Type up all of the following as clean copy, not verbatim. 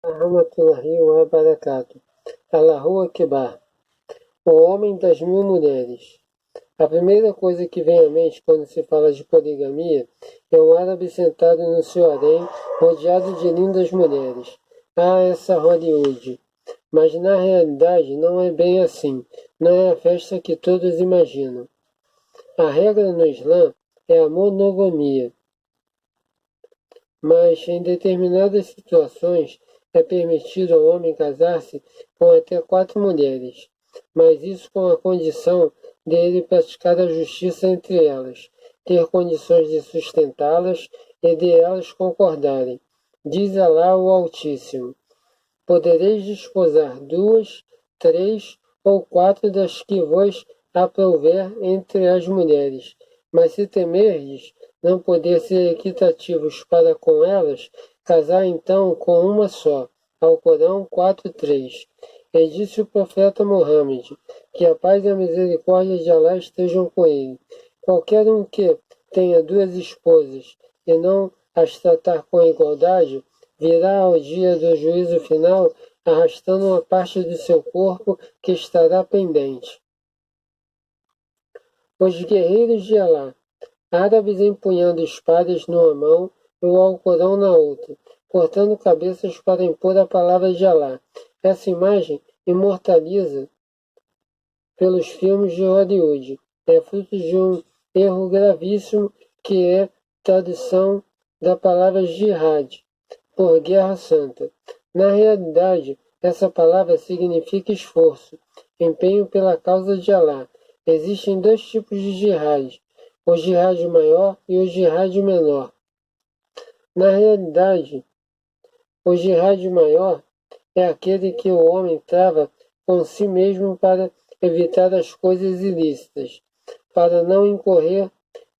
Rahmatullahi wa barakatuh. Allahu Akbar. O homem das 1000 mulheres. A primeira coisa que vem à mente quando se fala de poligamia é um árabe sentado no seu harém, rodeado de lindas mulheres. Ah, essa Hollywood! Mas na realidade não é bem assim. Não é a festa que todos imaginam. A regra no Islã é a monogamia. Mas em determinadas situações é permitido ao homem casar-se com até 4 mulheres, mas isso com a condição de ele praticar a justiça entre elas, ter condições de sustentá-las e de elas concordarem. Diz Alá o Altíssimo: podereis desposar 2, 3 ou 4 das que vos aprouver entre as mulheres, mas se temerdes não poder ser equitativos para com elas, casar então com uma só. Alcorão 4:3. E disse o profeta Muhammad, que a paz e a misericórdia de Alá estejam com ele. Qualquer um que tenha 2 esposas e não as tratar com igualdade, virá ao dia do juízo final arrastando uma parte do seu corpo que estará pendente. Os guerreiros de Alá, árabes empunhando espadas numa mão e o Alcorão na outra, cortando cabeças para impor a palavra de Alá. Essa imagem imortaliza pelos filmes de Hollywood. É fruto de um erro gravíssimo que é tradução da palavra jihad, por guerra santa. Na realidade, essa palavra significa esforço, empenho pela causa de Alá. Existem 2 tipos de jihad, o jihad maior e o jihad menor. Na realidade, o jihad maior é aquele que o homem trava com si mesmo para evitar as coisas ilícitas, para não incorrer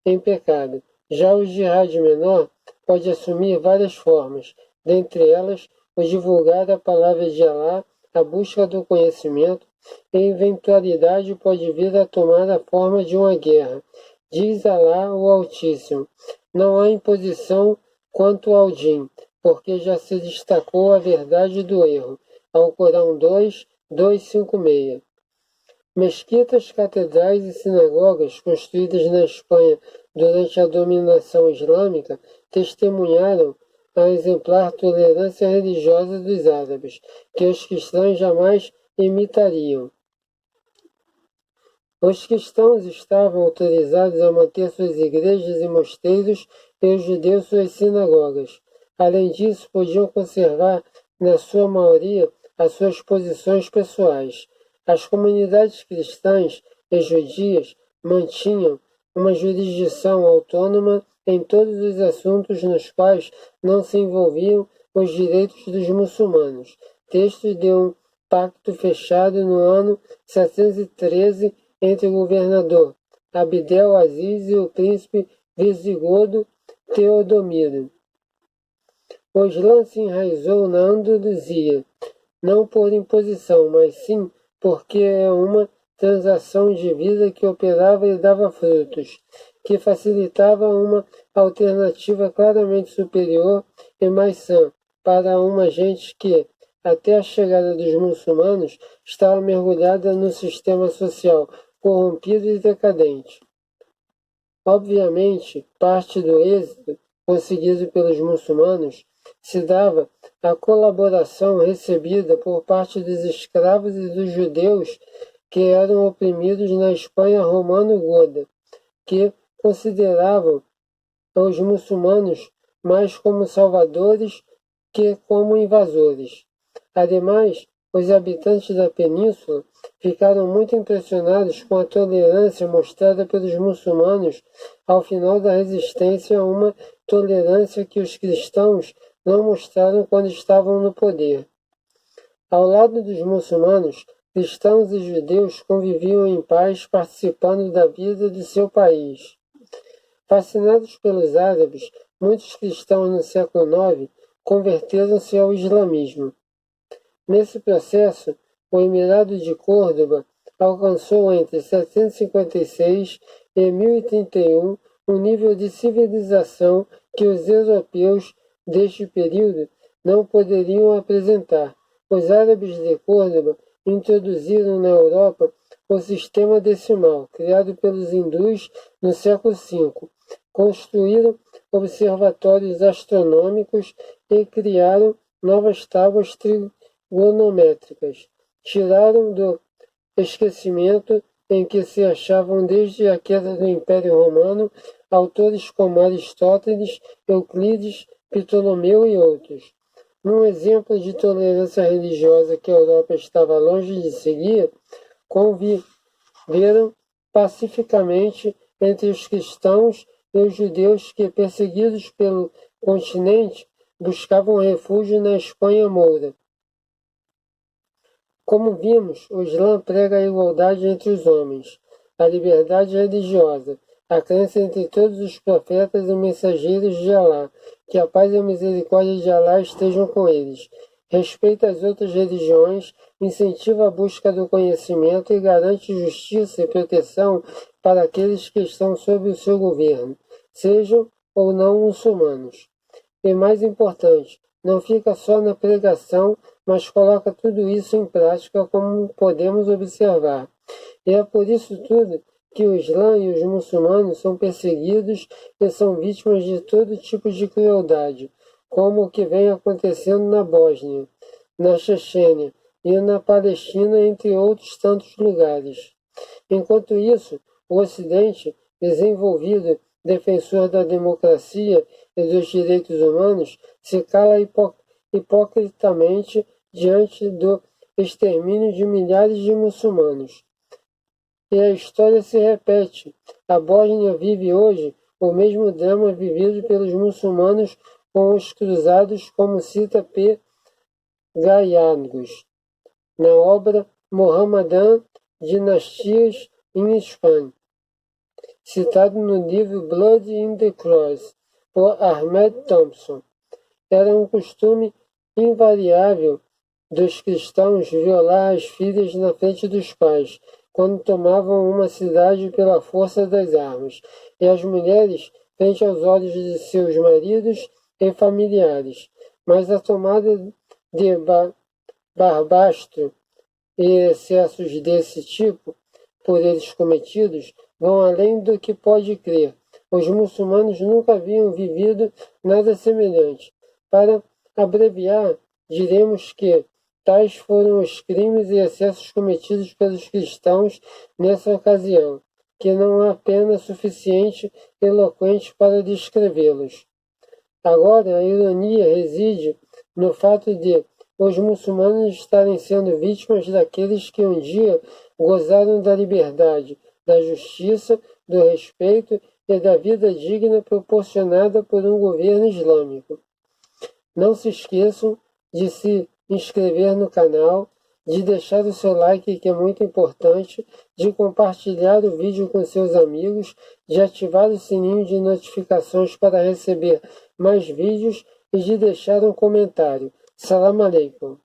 em pecado. Já o jihad menor pode assumir várias formas, dentre elas o divulgar a palavra de Alá, a busca do conhecimento, e eventualidade pode vir a tomar a forma de uma guerra. Diz Alá o Altíssimo: não há imposição quanto ao din, porque já se destacou a verdade do erro. Alcorão 2:256. Mesquitas, catedrais e sinagogas construídas na Espanha durante a dominação islâmica testemunharam a exemplar tolerância religiosa dos árabes, que os cristãos jamais imitariam. Os cristãos estavam autorizados a manter suas igrejas e mosteiros e os judeus suas sinagogas. Além disso, podiam conservar, na sua maioria, as suas posições pessoais. As comunidades cristãs e judias mantinham uma jurisdição autônoma em todos os assuntos nos quais não se envolviam os direitos dos muçulmanos. Texto de um pacto fechado no ano 713 entre o governador Abdel Aziz e o príncipe visigodo Teodomiro. O Islã se enraizou na Andaluzia, não por imposição, mas sim porque é uma transação de vida que operava e dava frutos, que facilitava uma alternativa claramente superior e mais sã para uma gente que, até a chegada dos muçulmanos, estava mergulhada no sistema social corrompido e decadente. Obviamente, parte do êxito conseguido pelos muçulmanos se dava à colaboração recebida por parte dos escravos e dos judeus que eram oprimidos na Espanha romano-goda, que consideravam os muçulmanos mais como salvadores que como invasores. Ademais, os habitantes da península ficaram muito impressionados com a tolerância mostrada pelos muçulmanos ao final da resistência a uma tolerância que os cristãos não mostraram quando estavam no poder. Ao lado dos muçulmanos, cristãos e judeus conviviam em paz, participando da vida de seu país. Fascinados pelos árabes, muitos cristãos no século IX converteram-se ao islamismo. Nesse processo, o Emirado de Córdoba alcançou entre 756 e 1031 um nível de civilização que os europeus deste período não poderiam apresentar. Os árabes de Córdoba introduziram na Europa o sistema decimal, criado pelos hindus no século V. Construíram observatórios astronômicos e criaram novas tábuas trigonométricas. Tiraram do esquecimento em que se achavam desde a queda do Império Romano autores como Aristóteles, Euclides, Ptolomeu e outros. Num exemplo de tolerância religiosa que a Europa estava longe de seguir, conviveram pacificamente entre os cristãos e os judeus que, perseguidos pelo continente, buscavam refúgio na Espanha moura. Como vimos, o Islã prega a igualdade entre os homens, a liberdade religiosa, a crença entre todos os profetas e mensageiros de Alá, que a paz e a misericórdia de Alá estejam com eles. Respeita as outras religiões, incentiva a busca do conhecimento e garante justiça e proteção para aqueles que estão sob o seu governo, sejam ou não muçulmanos. E mais importante, não fica só na pregação, mas coloca tudo isso em prática, como podemos observar. E é por isso tudo que o Islã e os muçulmanos são perseguidos e são vítimas de todo tipo de crueldade, como o que vem acontecendo na Bósnia, na Chechênia e na Palestina, entre outros tantos lugares. Enquanto isso, o Ocidente, desenvolvido defensor da democracia e dos direitos humanos, se cala hipocritamente diante do extermínio de milhares de muçulmanos. E a história se repete. A Bósnia vive hoje o mesmo drama vivido pelos muçulmanos com os cruzados, como cita P. Gallegos na obra Mohammedan, Dinastias in Spain, citado no livro Blood in the Cross, por Ahmed Thompson. Era um costume invariável dos cristãos violar as filhas na frente dos pais, quando tomavam uma cidade pela força das armas, e as mulheres frente aos olhos de seus maridos e familiares. Mas a tomada de barbastro e excessos desse tipo, por eles cometidos, vão além do que pode crer. Os muçulmanos nunca haviam vivido nada semelhante. Para abreviar, diremos que tais foram os crimes e excessos cometidos pelos cristãos nessa ocasião, que não há pena suficiente eloquente para descrevê-los. Agora, a ironia reside no fato de os muçulmanos estarem sendo vítimas daqueles que um dia gozaram da liberdade, da justiça, do respeito e da vida digna proporcionada por um governo islâmico. Não se esqueçam de se inscrever no canal, de deixar o seu like, que é muito importante, de compartilhar o vídeo com seus amigos, de ativar o sininho de notificações para receber mais vídeos e de deixar um comentário. Salam aleikum.